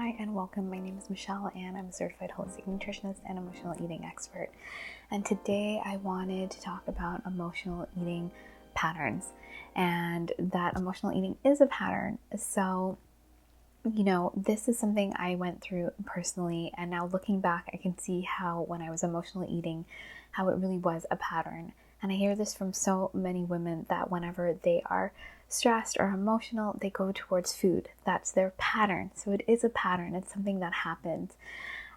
Hi and welcome. My name is Michelle and I'm a certified holistic nutritionist and emotional eating expert. And today I wanted to talk about emotional eating patterns, and that emotional eating is a pattern. So, this is something I went through personally, and now looking back, I can see how when I was emotionally eating, how it really was a pattern. And I hear this from so many women that whenever they are stressed or emotional, they go towards food. That's their pattern. So it is a pattern. It's something that happens.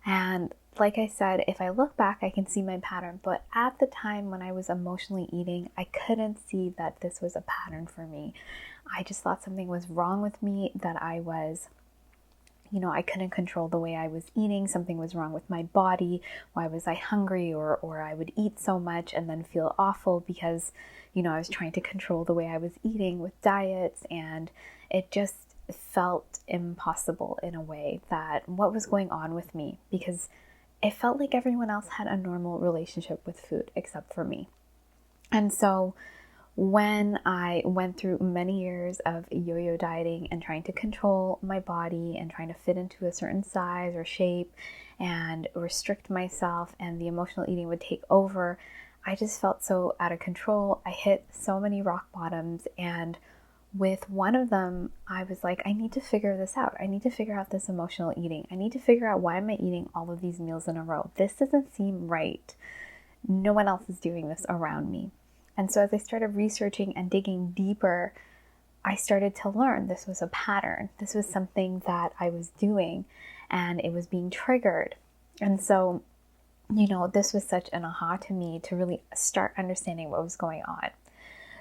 And like I said, if I look back, I can see my pattern. But at the time when I was emotionally eating, I couldn't see that this was a pattern for me. I just thought something was wrong with me, that I was I couldn't control the way I was eating. Something was wrong with my body. Why was I hungry? Or I would eat so much and then feel awful because, I was trying to control the way I was eating with diets. And it just felt impossible in a way, that what was going on with me, because it felt like everyone else had a normal relationship with food except for me. And so when I went through many years of yo-yo dieting and trying to control my body and trying to fit into a certain size or shape and restrict myself, and the emotional eating would take over, I just felt so out of control. I hit so many rock bottoms, and with one of them, I was like, I need to figure this out. I need to figure out this emotional eating. I need to figure out, why am I eating all of these meals in a row? This doesn't seem right. No one else is doing this around me. And so as I started researching and digging deeper, I started to learn this was a pattern. This was something that I was doing, and it was being triggered. And so, this was such an aha to me to really start understanding what was going on.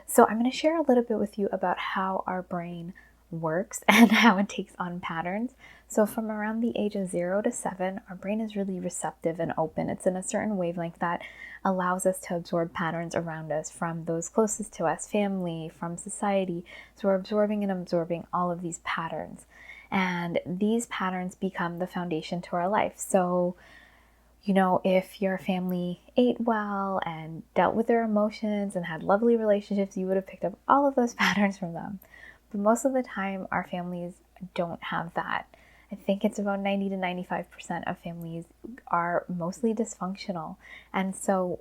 So I'm going to share a little bit with you about how our brain works and how it takes on patterns. So from around the age of 0 to 7, our brain is really receptive and open. It's in a certain wavelength that allows us to absorb patterns around us, from those closest to us, family, from society. So we're absorbing all of these patterns. And these patterns become the foundation to our life. So if your family ate well and dealt with their emotions and had lovely relationships, you would have picked up all of those patterns from them. But most of the time, our families don't have that. I think it's about 90 to 95% of families are mostly dysfunctional. And so,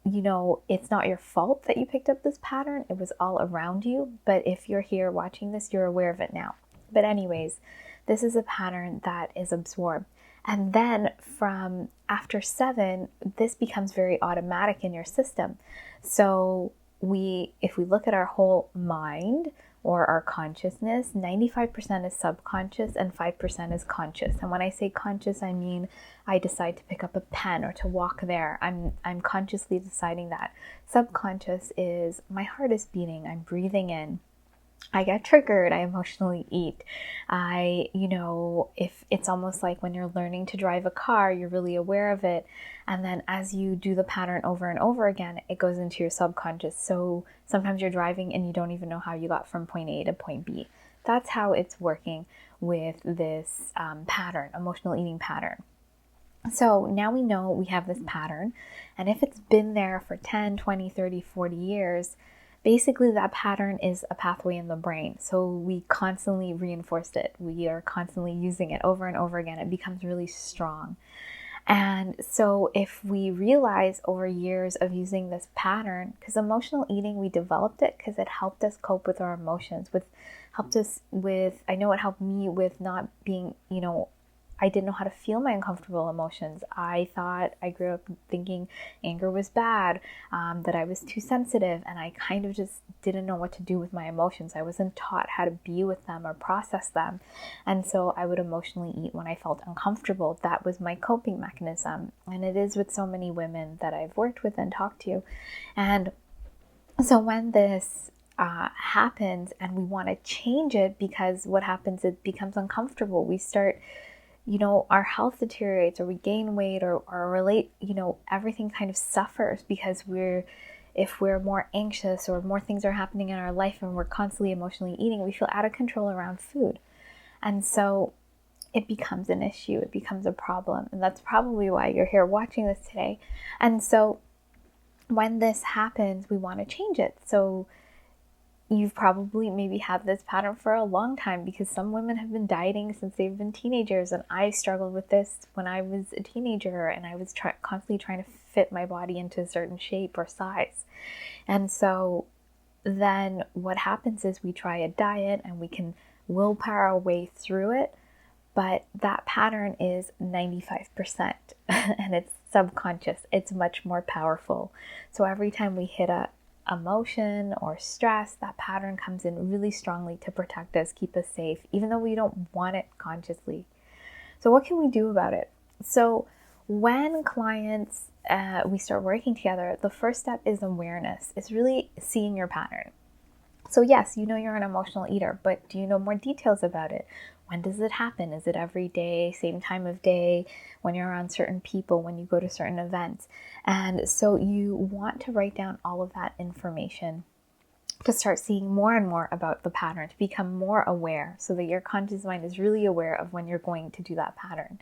it's not your fault that you picked up this pattern. It was all around you. But if you're here watching this, you're aware of it now. But anyways, this is a pattern that is absorbed. And then from after 7, this becomes very automatic in your system. So if we look at our whole mind or our consciousness, 95% is subconscious and 5% is conscious. And when I say conscious, I mean I decide to pick up a pen or to walk there. I'm consciously deciding that. Subconscious is my heart is beating, I'm breathing in. I get triggered, I emotionally eat. If it's almost like when you're learning to drive a car, you're really aware of it. And then as you do the pattern over and over again, it goes into your subconscious. So sometimes you're driving and you don't even know how you got from point A to point B. That's how it's working with this pattern, emotional eating pattern. So now we know we have this pattern. And if it's been there for 10, 20, 30, 40 years, basically that pattern is a pathway in the brain. So we constantly reinforced it. We are constantly using it over and over again. It becomes really strong. And so if we realize over years of using this pattern, because emotional eating, we developed it because it helped us cope with our emotions, I know it helped me with not being, I didn't know how to feel my uncomfortable emotions. I grew up thinking anger was bad, that I was too sensitive, and I kind of just didn't know what to do with my emotions. I wasn't taught how to be with them or process them. And so I would emotionally eat when I felt uncomfortable. That was my coping mechanism. And it is with so many women that I've worked with and talked to. And so when this happens and we want to change it, because what happens, it becomes uncomfortable. We start our health deteriorates, or we gain weight, or everything kind of suffers, because if we're more anxious or more things are happening in our life and we're constantly emotionally eating, we feel out of control around food. And so it becomes an issue, it becomes a problem. And that's probably why you're here watching this today. And so when this happens, we want to change it. So you've probably maybe had this pattern for a long time, because some women have been dieting since they've been teenagers, and I struggled with this when I was a teenager, and I was constantly trying to fit my body into a certain shape or size. And so then what happens is we try a diet and we can willpower our way through it, but that pattern is 95% and it's subconscious. It's much more powerful. So every time we hit a emotion or stress, that pattern comes in really strongly to protect us, keep us safe, even though we don't want it consciously. So what can we do about it? So when clients, we start working together, the first step is awareness. It's really seeing your pattern. So yes, you know you're an emotional eater, but do you know more details about it? When does it happen? Is it every day, same time of day, when you're around certain people, when you go to certain events? And so you want to write down all of that information to start seeing more and more about the pattern, to become more aware, so that your conscious mind is really aware of when you're going to do that pattern.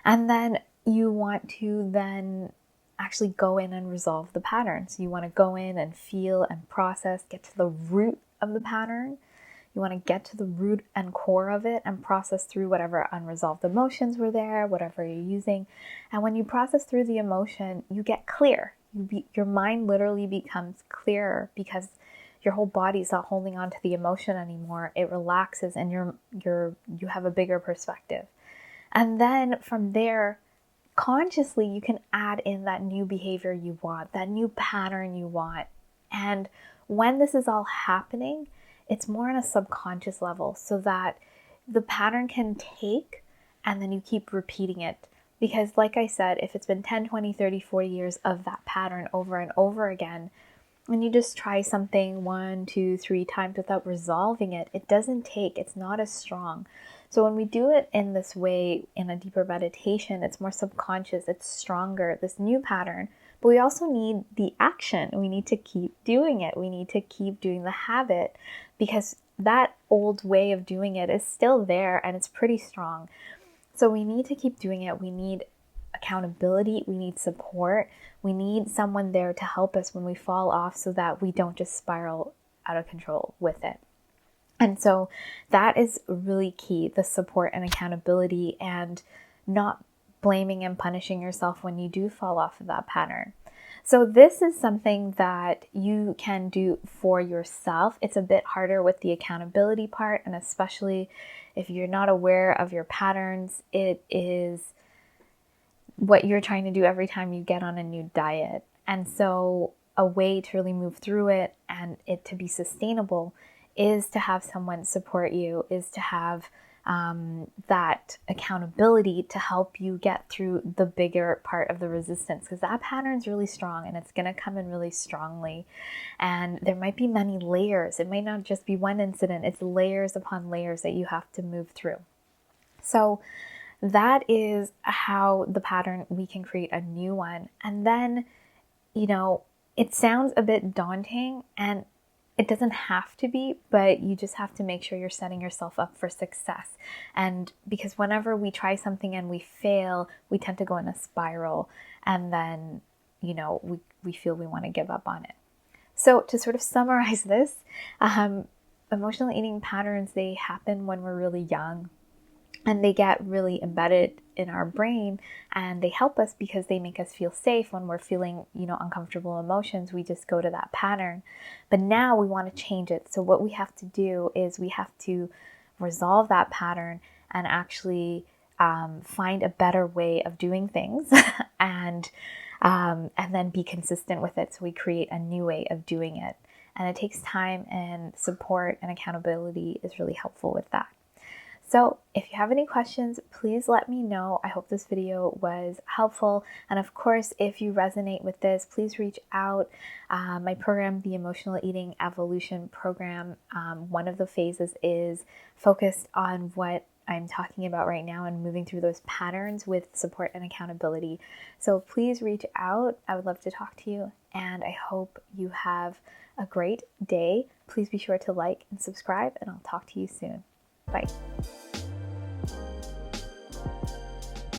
And then you want to then actually go in and resolve the pattern. So you want to go in and feel and process, get to the root of the pattern. You want to get to the root and core of it and process through whatever unresolved emotions were there, whatever you're using. And when you process through the emotion, you get clear. Your mind literally becomes clearer, because your whole body is not holding on to the emotion anymore. It relaxes, and you have a bigger perspective. And then from there, consciously, you can add in that new behavior you want, that new pattern you want. And when this is all happening, it's more on a subconscious level, so that the pattern can take and then you keep repeating it. Because like I said, if it's been 10, 20, 30, 40 years of that pattern over and over again, when you just try something 1, 2, 3 times without resolving it, it doesn't take, it's not as strong. So when we do it in this way, in a deeper meditation, it's more subconscious, it's stronger, this new pattern. But we also need the action. We need to keep doing it. We need to keep doing the habit, because that old way of doing it is still there and it's pretty strong. So we need to keep doing it. We need accountability. We need support. We need someone there to help us when we fall off, so that we don't just spiral out of control with it. And so that is really key, the support and accountability, and not blaming and punishing yourself when you do fall off of that pattern. So this is something that you can do for yourself. It's a bit harder with the accountability part, and especially if you're not aware of your patterns, it is what you're trying to do every time you get on a new diet. And so a way to really move through it and it to be sustainable is to have someone support you, is to have that accountability to help you get through the bigger part of the resistance, because that pattern is really strong and it's going to come in really strongly. And there might be many layers. It might not just be one incident. It's layers upon layers that you have to move through. So that is how the pattern, we can create a new one. And then, it sounds a bit daunting, and it doesn't have to be, but you just have to make sure you're setting yourself up for success. And because whenever we try something and we fail, we tend to go in a spiral, and then, we feel we want to give up on it. So to sort of summarize this, emotional eating patterns, they happen when we're really young, and they get really embedded in our brain, and they help us because they make us feel safe. When we're feeling, uncomfortable emotions, we just go to that pattern. But now we want to change it. So what we have to do is we have to resolve that pattern and actually find a better way of doing things and then be consistent with it. So we create a new way of doing it. And it takes time, and support and accountability is really helpful with that. So if you have any questions, please let me know. I hope this video was helpful. And of course, if you resonate with this, please reach out. My program, the Emotional Eating Evolution Program, one of the phases is focused on what I'm talking about right now and moving through those patterns with support and accountability. So please reach out. I would love to talk to you, and I hope you have a great day. Please be sure to like and subscribe, and I'll talk to you soon. Bye.